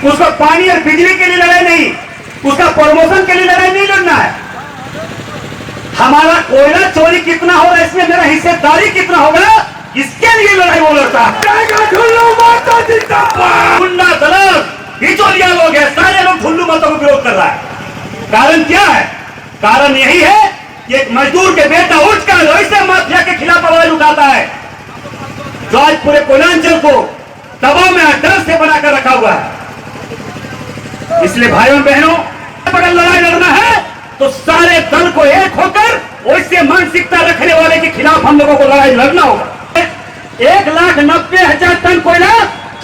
उसको पानी और बिजली के लिए लड़ाई नहीं, उसका प्रमोशन के लिए लड़ाई नहीं लड़ना है। हमारा कोयला चोरी कितना हो रहा है, इसमें मेरा हिस्सेदारी कितना होगा, इसके लिए लड़ाई वो लड़ता है। गुंडा दलाल बिचौलिया लोग हैं, सारे लोग ठुल्लू मतों को विरोध कर रहा है। कारण क्या है? कारण यही है कि एक मजदूर के बेटा उठकर ऐसे माफिया के खिलाफ आवाज उठाता है जो आज पूरे कोयलांचल को दबाव में डर से बनाकर रखा हुआ है। इसलिए भाइयों बहनों, अगर लड़ाई लड़ना है तो सारे दल को एक होकर वैसे मानसिकता रखने वाले के खिलाफ हम लोगों को लड़ाई लड़ना होगा। 1,90,000 टन कोयला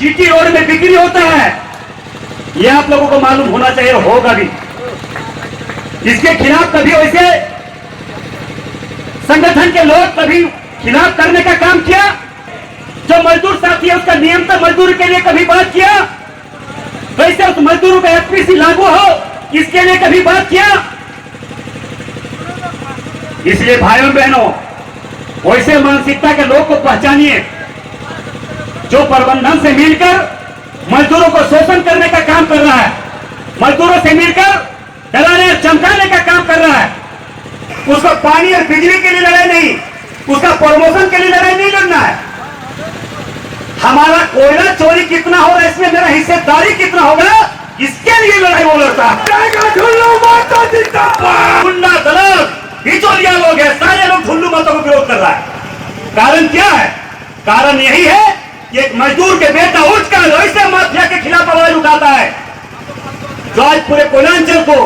जीटी रोड में बिक्री होता है, यह आप लोगों को मालूम होना चाहिए, होगा भी। इसके खिलाफ कभी वैसे संगठन के लोग कभी खिलाफ करने का काम किया? जो मजदूर साथी है उसका नियंत्रण मजदूर के लिए कभी बात किया? वैसे उस मजदूरों का एफपीसी लागू हो, इसके लिए कभी बात किया? इसलिए भाइयों बहनों, वैसे मानसिकता के लोग को पहचानिए जो प्रबंधन से मिलकर मजदूरों को शोषण करने का काम कर रहा है, मजदूरों से मिलकर डराने और चमकाने का काम कर रहा है। उसको पानी और बिजली के लिए लड़ाई नहीं, उसका प्रमोशन के लिए लड़ाई नहीं लड़ना है। हमारा कोयला चोरी कितना हो रहा है, इसमें मेरा हिस्सेदारी कितना होगा, इसके लिए लड़ाई वो लड़ता है। गुंडा दलाल बिचौलिया लोग हैं, सारे लोग ठुल्लू मतों को विरोध कर रहा है। कारण क्या है? कारण यही है कि एक मजदूर के बेटा उठकर ऐसे माफिया के खिलाफ आवाज उठाता है जो आज पूरे कोयलांचल को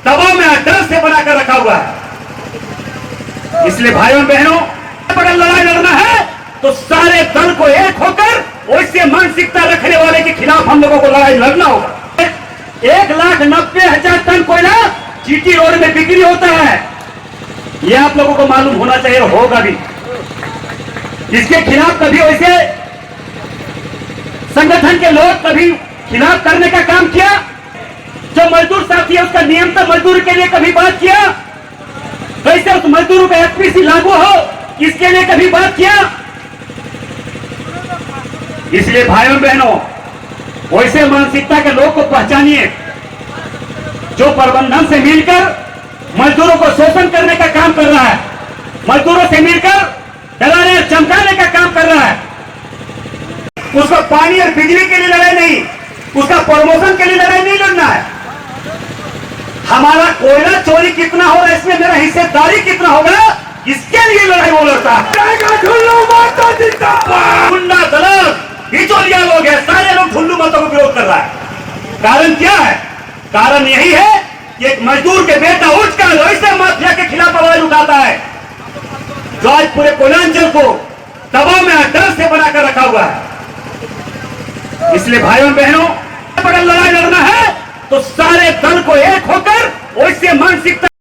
दबाव में डर से बनाकर रखा हुआ है। इसलिए भाइयों बहनों, अगर लड़ाई लड़ना है तो सारे दल को एक होकर वैसे मानसिकता रखने वाले के खिलाफ हम लोगों को लड़ाई लड़ना होगा। 1,90,000 टन कोयला जीटी रोड में बिक्री होता है, यह आप लोगों को मालूम होना चाहिए, होगा भी। इसके खिलाफ कभी वैसे संगठन के लोग कभी खिलाफ करने का काम किया? जो मजदूर साथी है उसका नियंत्रण मजदूर के लिए कभी बात किया? वैसे उस मजदूरों का एफपीसी लागू हो, इसके लिए कभी बात किया? इसलिए भाइयों बहनों, वैसे मानसिकता के लोग को पहचानिए जो प्रबंधन से मिलकर मजदूरों को शोषण करने का काम कर रहा है, मजदूरों से मिलकर डराने और चमकाने का काम कर रहा है। उसको पानी और बिजली के लिए लड़ाई नहीं, उसका प्रमोशन के लिए लड़ाई नहीं लड़ना है। हमारा कोयला चोरी कितना हो रहा है, इसमें मेरा हिस्सेदारी कितना होगा, इसके लिए लड़ाई वो लड़ता है। गुंडा दलाल बिचौलिया लोग हैं, सारे लोग ठुल्लू मतों को विरोध कर रहा है। कारण क्या है? कारण यही है कि एक मजदूर के बेटा उठकर ऐसे माफिया के खिलाफ आवाज उठाता है जो आज पूरे कोयलांचल को दबाव में डर से बनाकर रखा हुआ है। इसलिए भाइयों बहनों, अगर लड़ाई लड़ना है तो सारे दल को एक होकर वैसे मानसिकता